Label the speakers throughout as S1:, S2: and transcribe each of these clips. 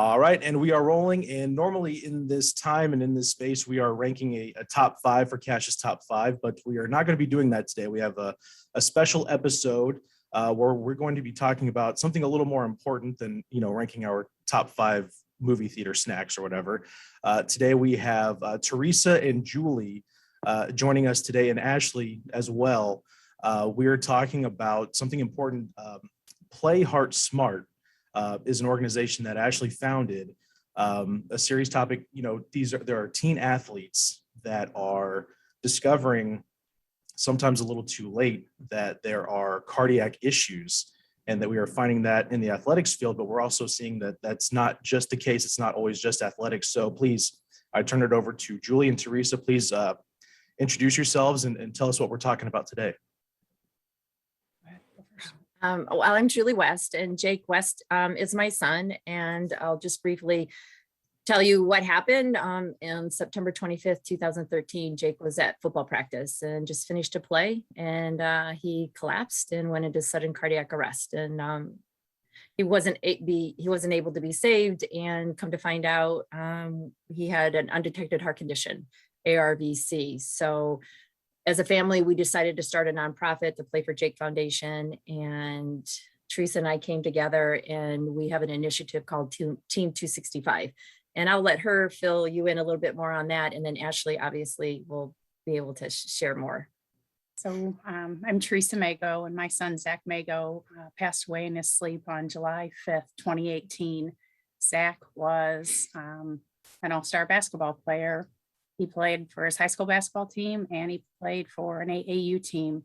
S1: All right, and we are rolling. And normally in this time and in this space, we are ranking a top five for Cash's top five, but we are not going to be doing that today. We have a special episode where we're going to be talking about something a little more important than, ranking our top five movie theater snacks or whatever. Today we have Teresa and Julie joining us today, and Ashley as well. We're talking about something important. Play Heart Smart is an organization that Ashley founded. A serious topic. There are teen athletes that are discovering, sometimes a little too late, that there are cardiac issues, and that we are finding that in the athletics field, but we're also seeing that that's not just the case. It's not always just athletics. So please, I turn it over to Julie and Teresa. Please introduce yourselves and tell us what we're talking about today.
S2: Well, I'm Julie West, and Jake West is my son, and I'll just briefly tell you what happened. On September 25th, 2013, Jake was at football practice and just finished a play, and he collapsed and went into sudden cardiac arrest, and he wasn't able to be saved, and come to find out, he had an undetected heart condition, ARVC. So as a family, we decided to start a nonprofit, the Play for Jake Foundation, and Teresa and I came together, and we have an initiative called Team 265. And I'll let her fill you in a little bit more on that. And then Ashley obviously will be able to share more.
S3: So I'm Teresa Mago, and my son, Zach Mago, passed away in his sleep on July 5th, 2018. Zach was an all-star basketball player. He played for his high school basketball team, and he played for an AAU team.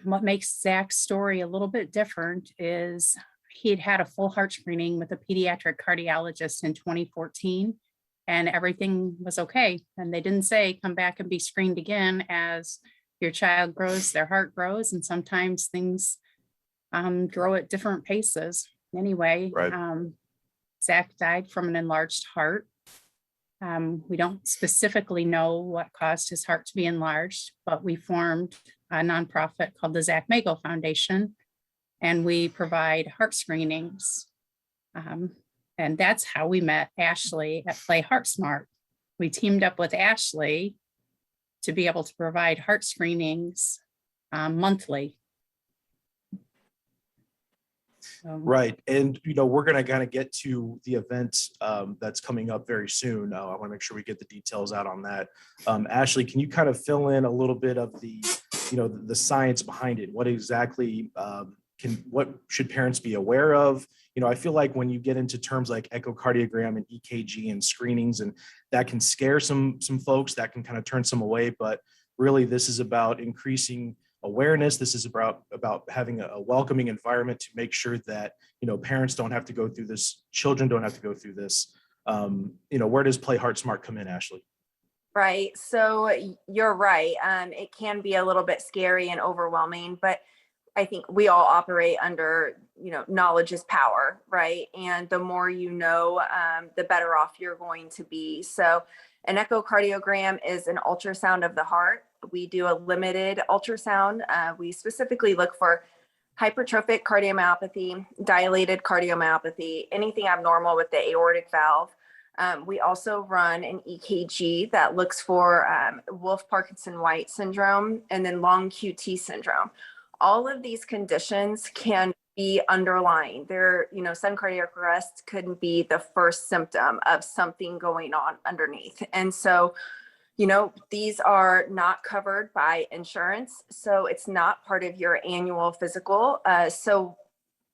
S3: What makes Zach's story a little bit different is he had had a full heart screening with a pediatric cardiologist in 2014, and everything was okay. And they didn't say, come back and be screened again. As your child grows, their heart grows, and sometimes things grow at different paces. Anyway,
S1: Right.
S3: Zach died from an enlarged heart. We don't specifically know what caused his heart to be enlarged, but we formed a nonprofit called the Zach Mago Foundation, and we provide heart screenings. And that's how we met Ashley at Play Heart Smart. We teamed up with Ashley to be able to provide heart screenings monthly.
S1: Right. And, we're going to kind of get to the event that's coming up very soon. I want to make sure we get the details out on that. Ashley, can you kind of fill in a little bit of the science behind it? What exactly what should parents be aware of? I feel like when you get into terms like echocardiogram and EKG and screenings, and that can scare some folks, that can kind of turn some away. But really, this is about increasing awareness. This is about having a welcoming environment to make sure that, parents don't have to go through this, children don't have to go through this. Where does Play Heart Smart come in, Ashley?
S4: Right. So you're right. It can be a little bit scary and overwhelming, but I think we all operate under, knowledge is power, right? And the more you know, the better off you're going to be. So an echocardiogram is an ultrasound of the heart. We do a limited ultrasound. We specifically look for hypertrophic cardiomyopathy, dilated cardiomyopathy, anything abnormal with the aortic valve. We also run an EKG that looks for Wolff-Parkinson-White syndrome and then long QT syndrome. All of these conditions can be underlying. Sudden cardiac arrest could be the first symptom of something going on underneath. And so, these are not covered by insurance. So it's not part of your annual physical. So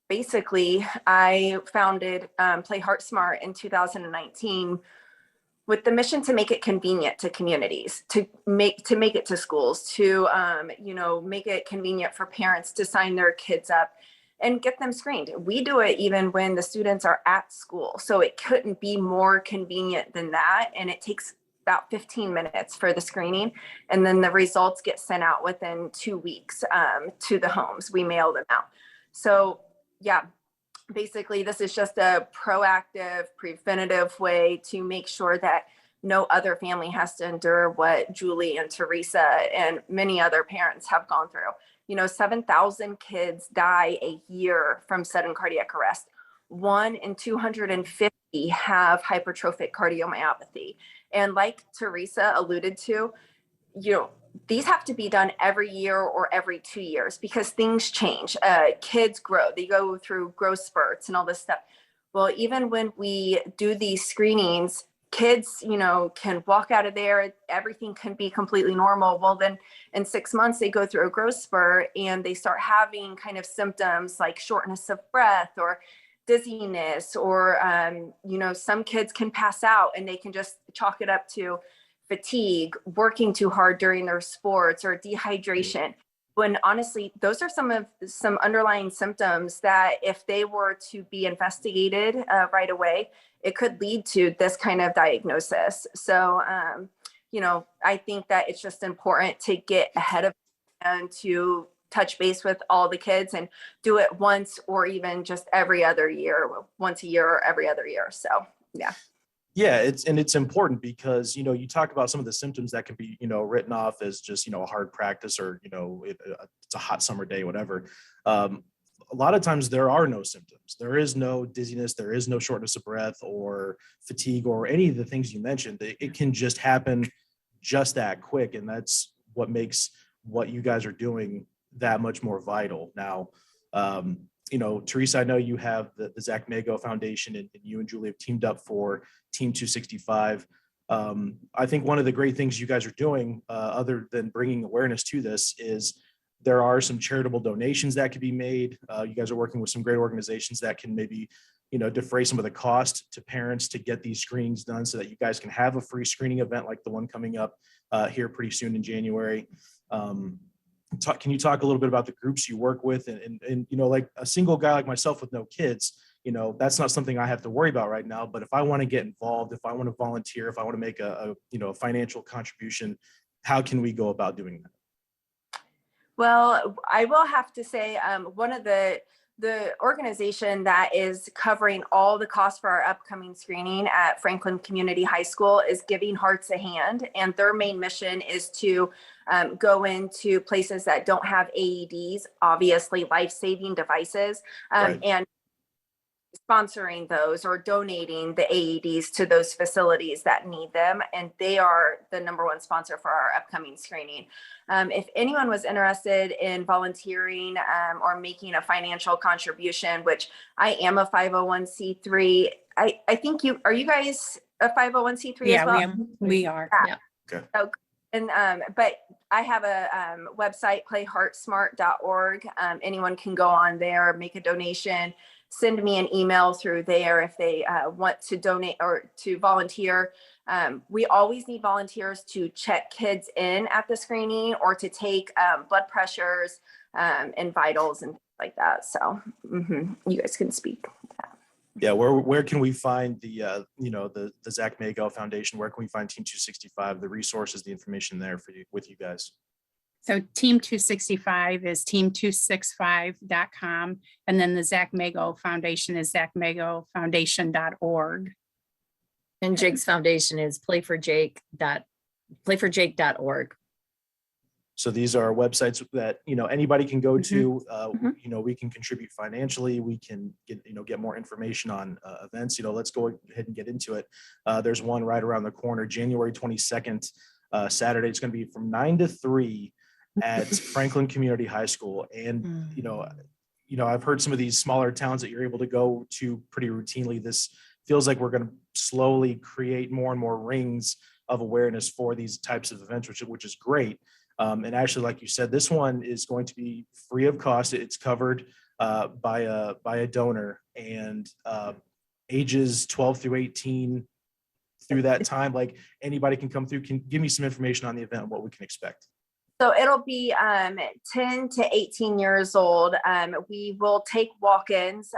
S4: basically, I founded Play Heart Smart in 2019 with the mission to make it convenient to communities, to make it to schools, to make it convenient for parents to sign their kids up and get them screened. We do it even when the students are at school. So it couldn't be more convenient than that. And it takes about 15 minutes for the screening. And then the results get sent out within 2 weeks to the homes. We mail them out. So yeah, basically this is just a proactive, preventative way to make sure that no other family has to endure what Julie and Teresa and many other parents have gone through. 7,000 kids die a year from sudden cardiac arrest. 1 in 250 have hypertrophic cardiomyopathy. And like Teresa alluded to, these have to be done every year or every 2 years because things change. Kids grow, they go through growth spurts and all this stuff. Well, even when we do these screenings, kids, can walk out of there, everything can be completely normal. Well, then in 6 months, they go through a growth spurt and they start having kind of symptoms like shortness of breath or dizziness, or, some kids can pass out and they can just chalk it up to fatigue, working too hard during their sports, or dehydration. When honestly, those are some underlying symptoms that if they were to be investigated right away, it could lead to this kind of diagnosis. So, I think that it's just important to get ahead of it and to touch base with all the kids and do it once or even just every other year, once a year or every other year. So, yeah.
S1: Yeah, it's important because, you talk about some of the symptoms that can be, written off as just, a hard practice or, it's a hot summer day, whatever. A lot of times there are no symptoms. There is no dizziness. There is no shortness of breath or fatigue or any of the things you mentioned. It can just happen just that quick. And that's what makes what you guys are doing that much more vital. Now, Teresa, I know you have the Zach Mago Foundation, and you and Julie have teamed up for Team 265. I think one of the great things you guys are doing, other than bringing awareness to this, is there are some charitable donations that could be made. You guys are working with some great organizations that can maybe, defray some of the cost to parents to get these screenings done so that you guys can have a free screening event like the one coming up here pretty soon in January. Can you talk a little bit about the groups you work with and like a single guy like myself with no kids, that's not something I have to worry about right now. But if I want to get involved, if I want to volunteer, if I want to make a financial contribution, how can we go about doing that?
S4: Well, I will have to say, one of the organization that is covering all the costs for our upcoming screening at Franklin Community High School is Giving Hearts a Hand. And their main mission is to go into places that don't have AEDs, obviously life-saving devices,
S1: Right.
S4: and sponsoring those or donating the AEDs to those facilities that need them. And they are the number one sponsor for our upcoming screening. If anyone was interested in volunteering or making a financial contribution, which I am a 501c3, I think are you guys a 501c3 as well?
S3: Yeah, we are.
S2: Yeah.
S1: Okay.
S4: So, and but I have a website, playheartsmart.org. Anyone can go on there, make a donation, send me an email through there if they want to donate or to volunteer. We always need volunteers to check kids in at the screening or to take blood pressures and vitals and things like that. So you guys can speak.
S1: Yeah, where can we find the the Zach Mago Foundation? Where can we find Team 265? The resources, the information there for you with you guys.
S3: So Team 265 is team265.com. And then the Zach Mago Foundation is zachmagofoundation.org.
S2: And Jake's foundation is playforjake.org.
S1: So these are websites that anybody can go to. We can contribute financially. We can get more information on events. Let's go ahead and get into it. There's one right around the corner, January 22nd, Saturday. It's going to be from 9 to 3 at Franklin Community High School. And I've heard some of these smaller towns that you're able to go to pretty routinely. This feels like we're going to slowly create more and more rings of awareness for these types of events, which is great. And actually, like you said, this one is going to be free of cost. It's covered by a donor, and ages 12 through 18 through that time, like anybody can come through. Can give me some information on the event and what we can expect.
S4: So it'll be 10 to 18 years old. We will take walk-ins.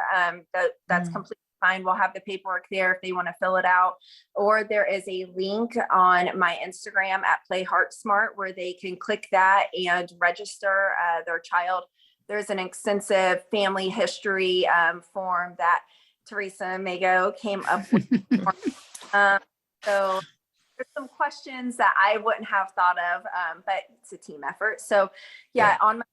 S4: That's completely fine. We'll have the paperwork there if they want to fill it out. Or there is a link on my Instagram at PlayHeartSmart where they can click that and register their child. There's an extensive family history form that Teresa Mago came up with. So there's some questions that I wouldn't have thought of, but it's a team effort. So yeah, on my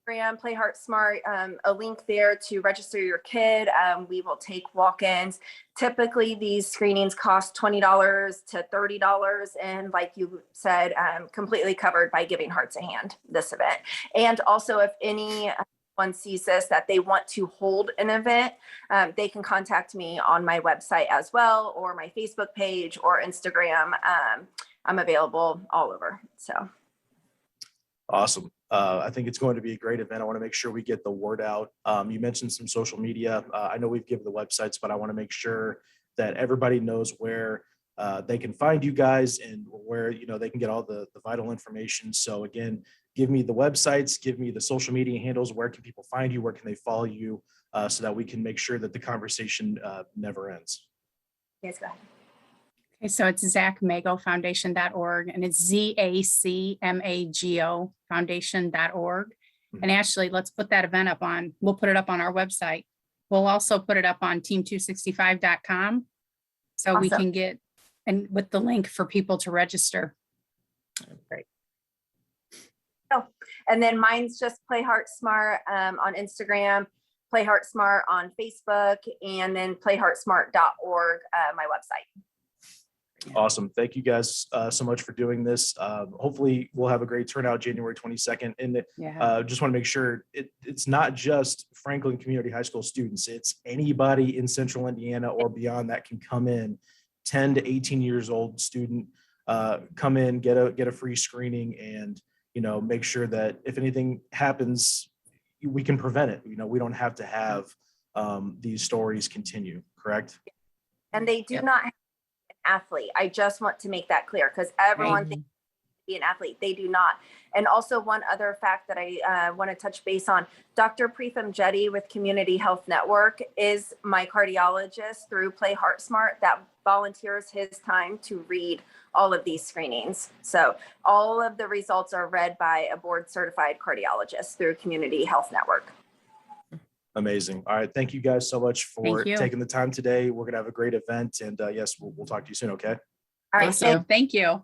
S4: Instagram, Play Heart Smart, a link there to register your kid. We will take walk-ins. Typically, these screenings cost $20 to $30, and like you said, completely covered by Giving Hearts a Hand, this event. And also, if anyone sees this that they want to hold an event, they can contact me on my website as well, or my Facebook page or Instagram. I'm available all over. So.
S1: Awesome. I think it's going to be a great event. I want to make sure we get the word out. You mentioned some social media. I know we've given the websites, but I want to make sure that everybody knows where they can find you guys and where, they can get all the vital information. So again, give me the websites, give me the social media handles. Where can people find you? Where can they follow you so that we can make sure that the conversation never ends?
S4: Yes, go ahead.
S3: Okay, so it's ZachMagoFoundation.org, and it's ZACMAGO Foundation.org. And Ashley, let's put that event up on, we'll put it up on our website. We'll also put it up on team265.com. So we
S4: Awesome.
S3: can get, and with the link for people to register.
S2: Great.
S4: Oh, and then mine's just Play Heart Smart on Instagram, Play Heart Smart on Facebook, and then playheartsmart.org, my website.
S1: Awesome. Thank you guys so much for doing this. Hopefully we'll have a great turnout January 22nd. And just want to make sure it's not just Franklin Community High School students. It's anybody in Central Indiana or beyond that can come in. 10 to 18 years old student, come in, get a free screening, and make sure that if anything happens, we can prevent it. We don't have to have these stories continue. Correct?
S4: And they do not have athlete. I just want to make that clear, because everyone thinks be an athlete. They do not. And also one other fact that I want to touch base on, Dr. Preetham Jetty with Community Health Network is my cardiologist through Play Heart Smart that volunteers his time to read all of these screenings. So all of the results are read by a board certified cardiologist through Community Health Network.
S1: Amazing. All right. Thank you guys so much for
S3: Thank you.
S1: taking the time today. We're going to have a great event, and yes, we'll talk to you soon. Okay.
S4: All right.
S3: Awesome. Thank you.